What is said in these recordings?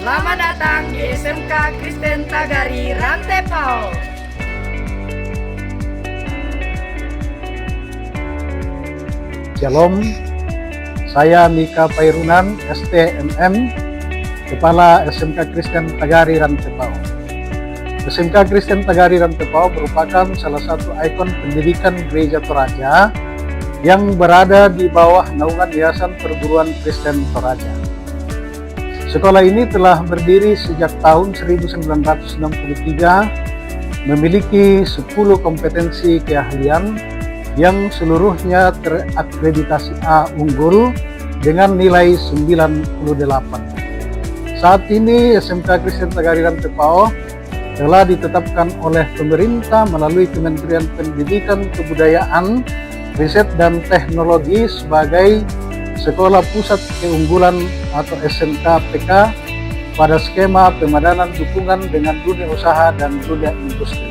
Selamat datang di SMK Kristen Tagari Rantepao. Shalom, saya Mika Pairunan, STMM, Kepala SMK Kristen Tagari Rantepao. SMK Kristen Tagari Rantepao merupakan salah satu ikon pendidikan Gereja Toraja yang berada di bawah naungan Yayasan Perguruan Kristen Toraja. Sekolah ini telah berdiri sejak tahun 1963, memiliki 10 kompetensi keahlian yang seluruhnya terakreditasi A unggul dengan nilai 98. Saat ini SMK Kristen Tagari Rantepao telah ditetapkan oleh pemerintah melalui Kementerian Pendidikan, Kebudayaan, Riset dan Teknologi sebagai Sekolah Pusat Keunggulan atau SMK-PK pada skema pemadanan dukungan dengan dunia usaha dan dunia industri.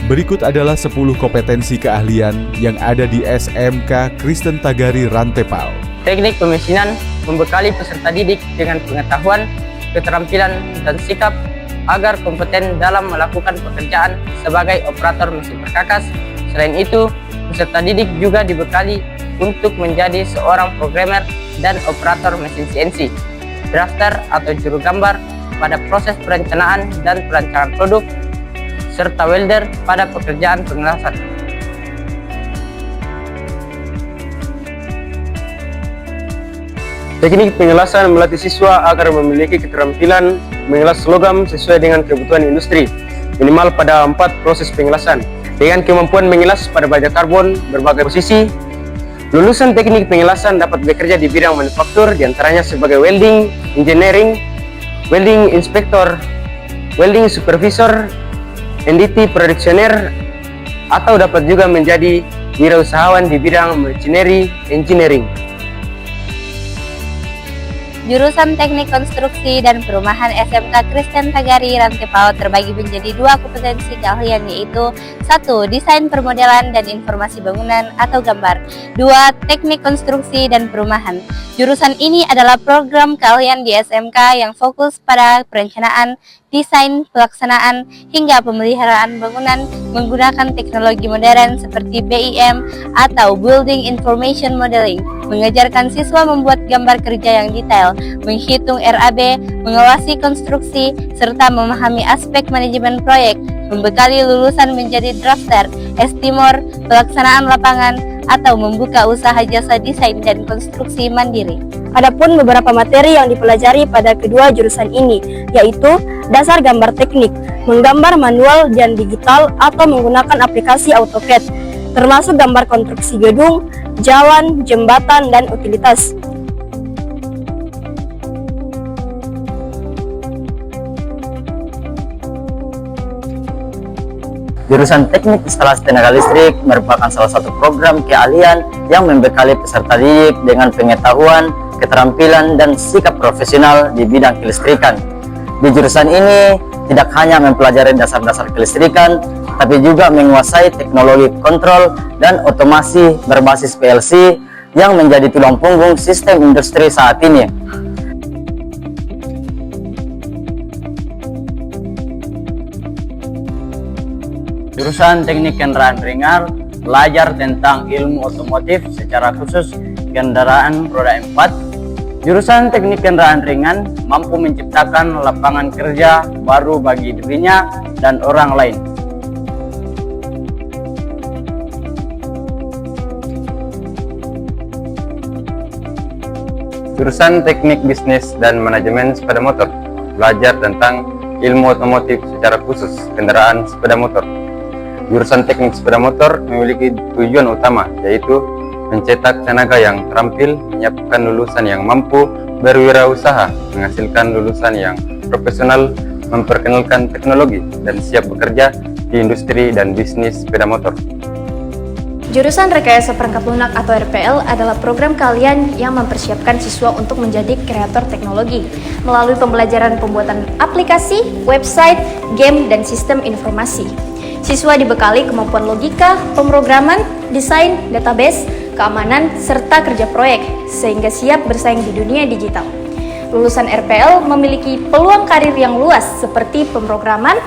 Berikut adalah 10 kompetensi keahlian yang ada di SMK Kristen Tagari Rantepao. Teknik pemesinan membekali peserta didik dengan pengetahuan, keterampilan, dan sikap agar kompeten dalam melakukan pekerjaan sebagai operator mesin perkakas. Selain itu, peserta didik juga dibekali untuk menjadi seorang programmer dan operator mesin CNC, drafter atau juru gambar pada proses perencanaan dan perancangan produk, serta welder pada pekerjaan pengelasan. Teknik pengelasan melatih siswa agar memiliki keterampilan mengelas logam sesuai dengan kebutuhan industri, minimal pada 4 proses pengelasan, dengan kemampuan mengelas pada baja karbon berbagai posisi. Lulusan teknik pengelasan dapat bekerja di bidang manufaktur, diantaranya sebagai welding, engineering, welding inspektor, welding supervisor, NDT produksioner, atau dapat juga menjadi wirausahawan di bidang machinery engineering. Jurusan Teknik Konstruksi dan Perumahan SMK Kristen Tagari Rantepao terbagi menjadi 2 kompetensi keahlian, yaitu 1. Desain permodelan dan informasi bangunan atau gambar. 2. Teknik Konstruksi dan Perumahan. Jurusan ini adalah program keahlian di SMK yang fokus pada perencanaan, desain, pelaksanaan, hingga pemeliharaan bangunan menggunakan teknologi modern seperti BIM atau Building Information Modeling, mengajarkan siswa membuat gambar kerja yang detail, menghitung RAB, mengawasi konstruksi, serta memahami aspek manajemen proyek, membekali lulusan menjadi drafter, estimor, pelaksanaan lapangan, atau membuka usaha jasa desain dan konstruksi mandiri. Adapun beberapa materi yang dipelajari pada kedua jurusan ini, yaitu dasar gambar teknik, menggambar manual dan digital atau menggunakan aplikasi AutoCAD, termasuk gambar konstruksi gedung, jalan, jembatan, dan utilitas. Jurusan Teknik Instalasi Tenaga Listrik merupakan salah satu program keahlian yang membekali peserta didik dengan pengetahuan, keterampilan, dan sikap profesional di bidang kelistrikan. Di jurusan ini tidak hanya mempelajari dasar-dasar kelistrikan, tapi juga menguasai teknologi kontrol dan otomasi berbasis PLC yang menjadi tulang punggung sistem industri saat ini. Jurusan Teknik Kendaraan Ringan belajar tentang ilmu otomotif, secara khusus kendaraan roda 4. Jurusan Teknik Kendaraan Ringan mampu menciptakan lapangan kerja baru bagi dirinya dan orang lain. Jurusan Teknik Bisnis dan Manajemen Sepeda Motor belajar tentang ilmu otomotif, secara khusus kendaraan sepeda motor. Jurusan Teknik Sepeda Motor memiliki tujuan utama, yaitu mencetak tenaga yang terampil, menyiapkan lulusan yang mampu berwirausaha, menghasilkan lulusan yang profesional, memperkenalkan teknologi, dan siap bekerja di industri dan bisnis sepeda motor. Jurusan Rekayasa Perangkat Lunak atau RPL adalah program keahlian yang mempersiapkan siswa untuk menjadi kreator teknologi melalui pembelajaran pembuatan aplikasi, website, game, dan sistem informasi. Siswa dibekali kemampuan logika, pemrograman, desain, database, keamanan, serta kerja proyek, sehingga siap bersaing di dunia digital. Lulusan RPL memiliki peluang karir yang luas seperti pemrograman,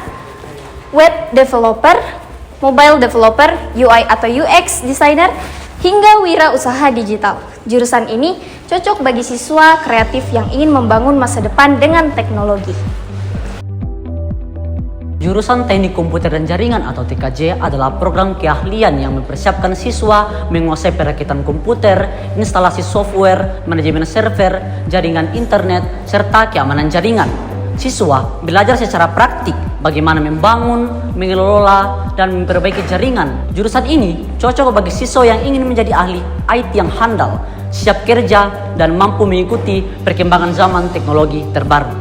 web developer, mobile developer, UI atau UX designer, hingga wirausaha digital. Jurusan ini cocok bagi siswa kreatif yang ingin membangun masa depan dengan teknologi. Jurusan Teknik Komputer dan Jaringan atau TKJ adalah program keahlian yang mempersiapkan siswa menguasai perakitan komputer, instalasi software, manajemen server, jaringan internet, serta keamanan jaringan. Siswa belajar secara praktik bagaimana membangun, mengelola, dan memperbaiki jaringan. Jurusan ini cocok bagi siswa yang ingin menjadi ahli IT yang handal, siap kerja, dan mampu mengikuti perkembangan zaman teknologi terbaru.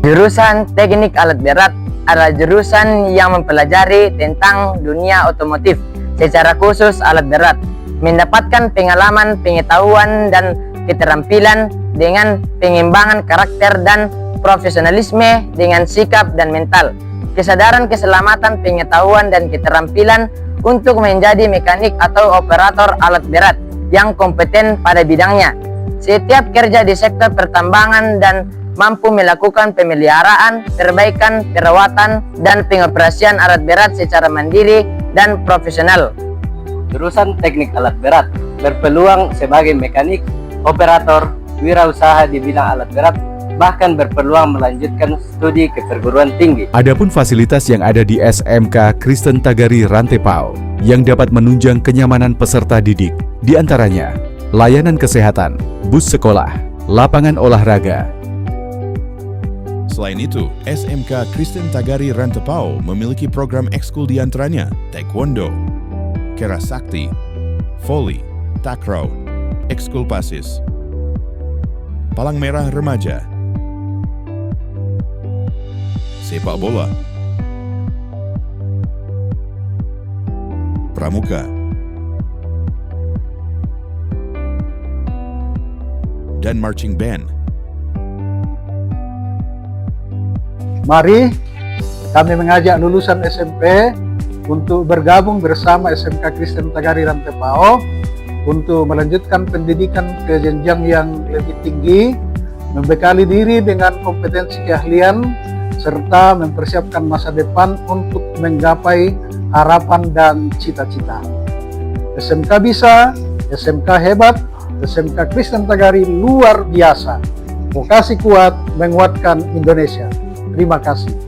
Jurusan Teknik Alat Berat adalah jurusan yang mempelajari tentang dunia otomotif, secara khusus alat berat, mendapatkan pengalaman, pengetahuan, dan keterampilan dengan pengembangan karakter dan profesionalisme dengan sikap dan mental, kesadaran keselamatan, pengetahuan, dan keterampilan untuk menjadi mekanik atau operator alat berat yang kompeten pada bidangnya. Setiap kerja di sektor pertambangan dan mampu melakukan pemeliharaan, perbaikan, perawatan, dan pengoperasian alat berat secara mandiri dan profesional. Jurusan Teknik Alat Berat berpeluang sebagai mekanik, operator, wirausaha di bidang alat berat, bahkan berpeluang melanjutkan studi ke perguruan tinggi. Adapun fasilitas yang ada di SMK Kristen Tagari Rantepao yang dapat menunjang kenyamanan peserta didik, di antaranya layanan kesehatan, bus sekolah, lapangan olahraga. Selain itu, SMK Kristen Tagari Rantepao memiliki program ekskul di antaranya Taekwondo, Kerasakti, Voli, Takraw, Ekskul Pasis, Palang Merah Remaja, Sepak Bola, Pramuka, dan Marching Band. Mari kami mengajak lulusan SMP untuk bergabung bersama SMK Kristen Tagari Rantepao untuk melanjutkan pendidikan ke jenjang yang lebih tinggi, membekali diri dengan kompetensi keahlian, serta mempersiapkan masa depan untuk menggapai harapan dan cita-cita. SMK bisa, SMK hebat, SMK Kristen Tagari luar biasa. Vokasi kuat menguatkan Indonesia. Terima kasih.